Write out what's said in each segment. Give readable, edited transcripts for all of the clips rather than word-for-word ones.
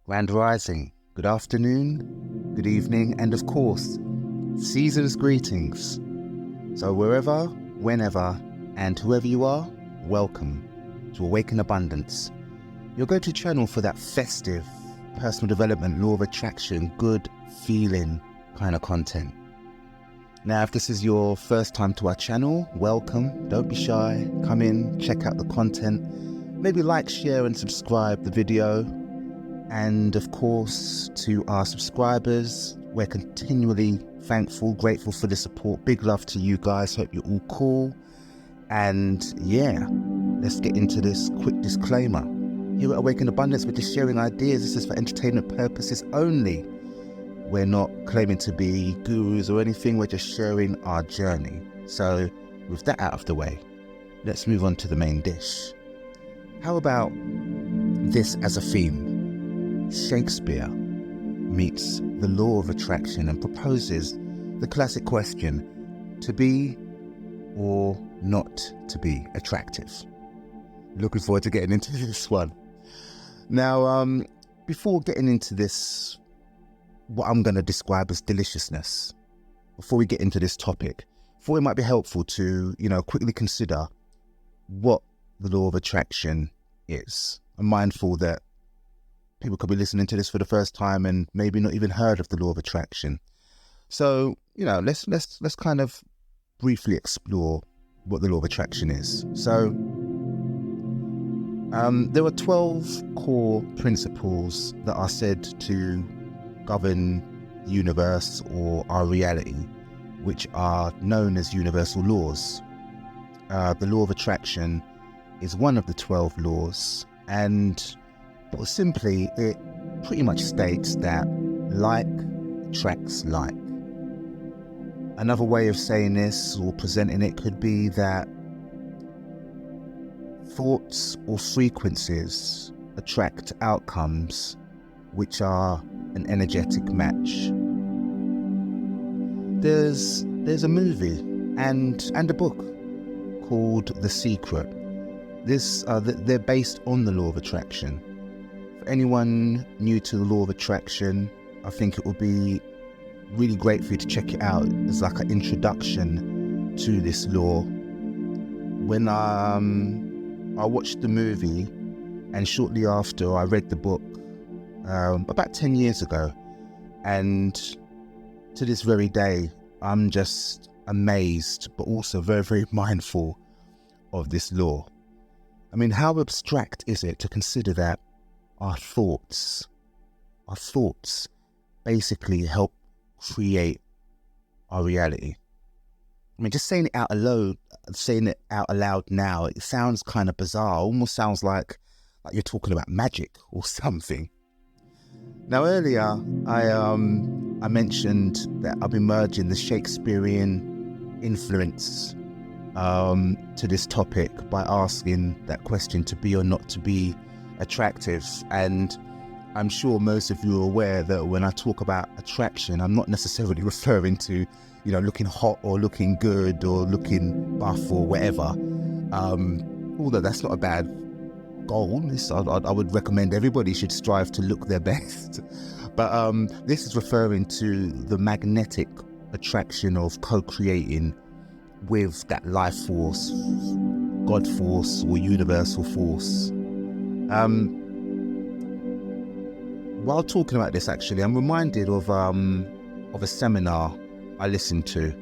Grand Rising, good afternoon, good evening, and of course, season's greetings. So wherever, whenever, and whoever you are, welcome to Awaken Abundance, your go-to channel for that festive, personal development, law of attraction, good feeling kind of content. Now, if this is your first time to our channel, welcome, don't be shy, come in, check out the content, maybe like, share, and subscribe the video. And of course, to our subscribers, we're continually thankful, grateful for the support. Big love to you guys. Hope you're all cool. And yeah, let's get into this quick disclaimer. Here at Awaken Abundance, we're just sharing ideas. This is for entertainment purposes only. We're not claiming to be gurus or anything. We're just sharing our journey. So with that out of the way, let's move on to the main dish. How about this as a theme? Shakespeare meets the law of attraction and proposes the classic question, to be or not to be attractive. Looking forward to getting into this one. Now, before getting into this, what I'm going to describe as deliciousness, before we get into this topic, I thought it might be helpful to, quickly consider what the law of attraction is. I'm mindful that people could be listening to this for the first time and maybe not even heard of the law of attraction. So, let's kind of briefly explore what the law of attraction is. So, there are 12 core principles that are said to govern the universe or our reality, which are known as universal laws. The law of attraction is one of the 12 laws, and put simply, it pretty much states that like attracts like. Another way of saying this or presenting it could be that thoughts or frequencies attract outcomes which are an energetic match. There's a movie and a book called The Secret. They're based on the law of attraction. For anyone new to the law of attraction, I think it will be really great for you to check it out as like an introduction to this law. When I watched the movie and shortly after I read the book about 10 years ago, and to this very day I'm just amazed but also very, very mindful of this law. I mean, how abstract is it to consider that our thoughts basically help create our reality? I mean, just saying it out aloud now, it sounds kind of bizarre. Almost sounds like you're talking about magic or something. Now, earlier I mentioned that I've been merging the Shakespearean influence to this topic by asking that question, to be or not to be attractive. And I'm sure most of you are aware that when I talk about attraction, I'm not necessarily referring to looking hot or looking good or looking buff or whatever, although that's not a bad goal. I would recommend everybody should strive to look their best, but this is referring to the magnetic attraction of co-creating with that life force, God force, or universal force. While talking about this, actually, I'm reminded of a seminar I listened to,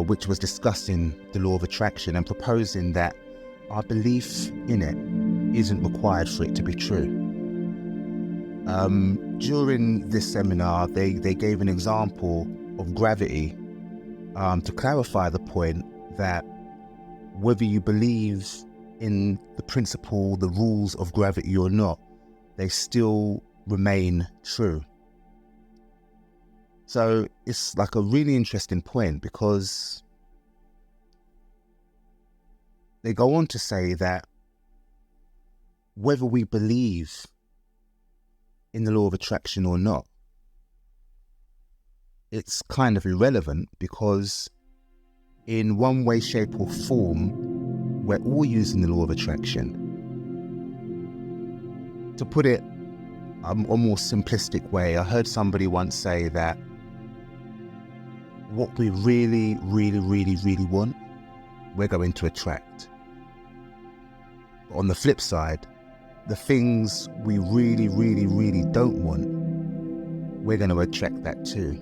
which was discussing the law of attraction and proposing that our belief in it isn't required for it to be true. During this seminar, they gave an example of gravity to clarify the point that whether you believe in the principle, the rules of gravity or not, they still remain true. So it's like a really interesting point, because they go on to say that whether we believe in the law of attraction or not, it's kind of irrelevant, because in one way, shape or form, we're all using the law of attraction. To put it a more simplistic way. I heard somebody once say that what we really want, we're going to attract. On the flip side, the things we really don't want, we're going to attract that too.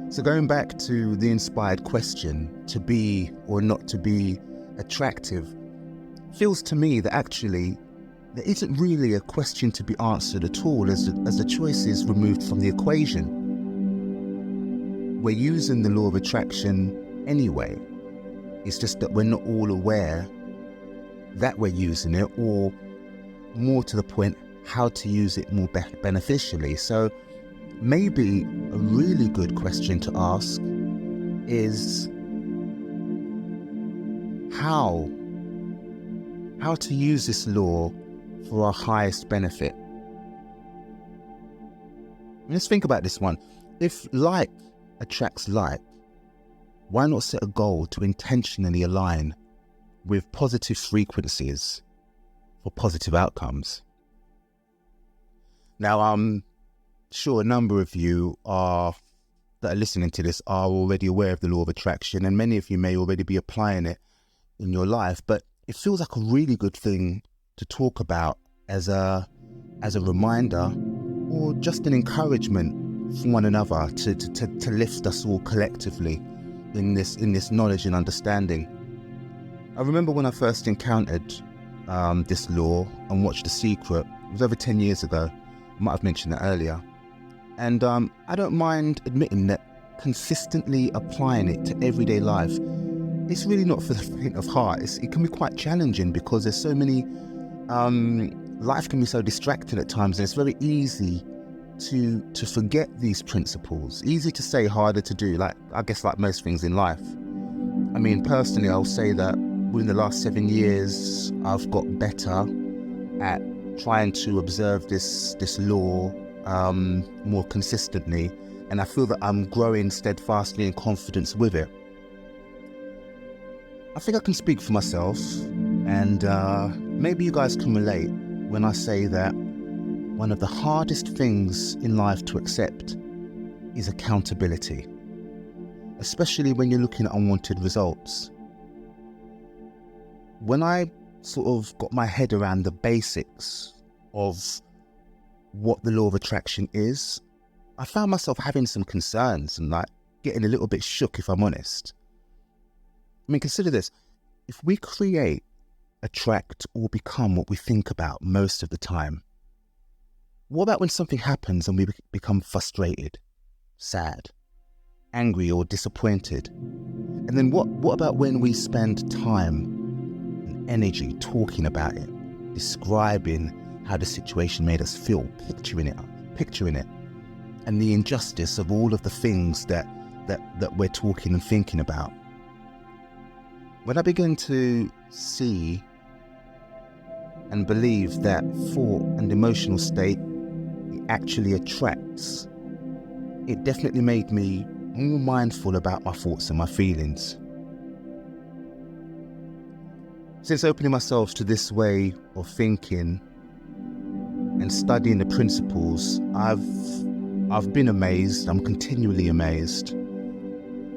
So going back to the inspired question, to be or not to be attractive, feels to me that actually there isn't really a question to be answered at all, as the choice is removed from the equation. We're using the law of attraction anyway. It's just that we're not all aware that we're using it, or more to the point, how to use it more beneficially. So maybe a really good question to ask is how to use this law for our highest benefit. Let's think about this one. If like attracts like, why not set a goal to intentionally align with positive frequencies for positive outcomes? Now, I'm sure a number of you that are listening to this are already aware of the law of attraction, and many of you may already be applying it in your life, but it feels like a really good thing to talk about as a reminder, or just an encouragement for one another to lift us all collectively in this knowledge and understanding. I remember when I first encountered this law and watched The Secret. It was over 10 years ago. I might have mentioned that earlier. And I don't mind admitting that consistently applying it to everyday life, it's really not for the faint of heart. It can be quite challenging because there's so many, life can be so distracting at times, and it's very easy to forget these principles. Easy to say, harder to do, like most things in life. I mean, personally, I'll say that within the last 7 years, I've got better at trying to observe this law more consistently, and I feel that I'm growing steadfastly in confidence with it. I think I can speak for myself, and maybe you guys can relate when I say that one of the hardest things in life to accept is accountability, especially when you're looking at unwanted results. When I sort of got my head around the basics of what the law of attraction is, I found myself having some concerns and getting a little bit shook, if I'm honest. I mean, consider this. If we create, attract, or become what we think about most of the time, what about when something happens and we become frustrated, sad, angry, or disappointed? And then what about when we spend time and energy talking about it, describing how the situation made us feel, picturing it, and the injustice of all of the things that we're talking and thinking about? When I begin to see and believe that thought and emotional state actually attracts, it definitely made me more mindful about my thoughts and my feelings. Since opening myself to this way of thinking and studying the principles, I've been amazed, I'm continually amazed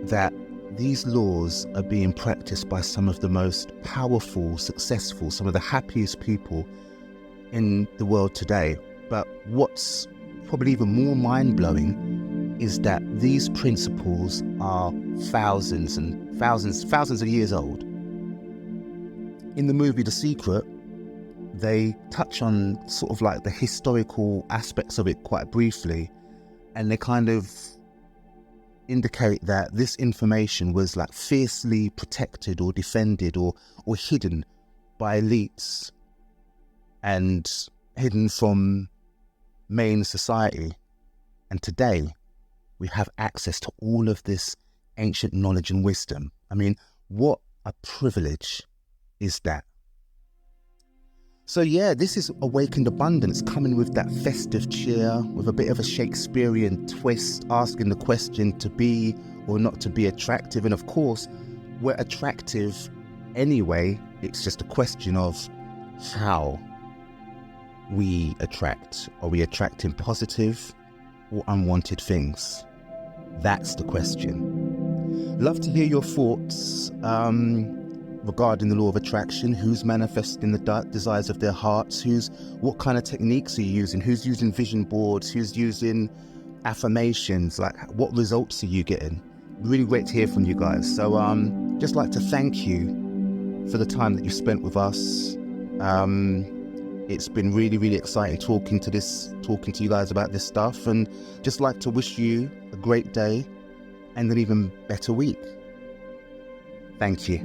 that these laws are being practiced by some of the most powerful, successful, some of the happiest people in the world today. But what's probably even more mind-blowing is that these principles are thousands of years old. In the movie The Secret, they touch on sort of like the historical aspects of it quite briefly, and they kind of indicate that this information was fiercely protected or defended or hidden by elites and hidden from main society. And today we have access to all of this ancient knowledge and wisdom. I mean, what a privilege is that? So yeah, this is awakened abundance, coming with that festive cheer, with a bit of a Shakespearean twist, asking the question to be or not to be attractive. And of course, we're attractive anyway. It's just a question of how. we attract? Are we attracting positive or unwanted things? That's the question. Love to hear your thoughts regarding the law of attraction. Who's manifesting the desires of their hearts? What kind of techniques are you using? Who's using vision boards? Who's using affirmations? Like, what results are you getting? Really great to hear from you guys. So just like to thank you for the time that you spent with us. It's been really, really exciting talking to you guys about this stuff, and just like to wish you a great day and an even better week. Thank you.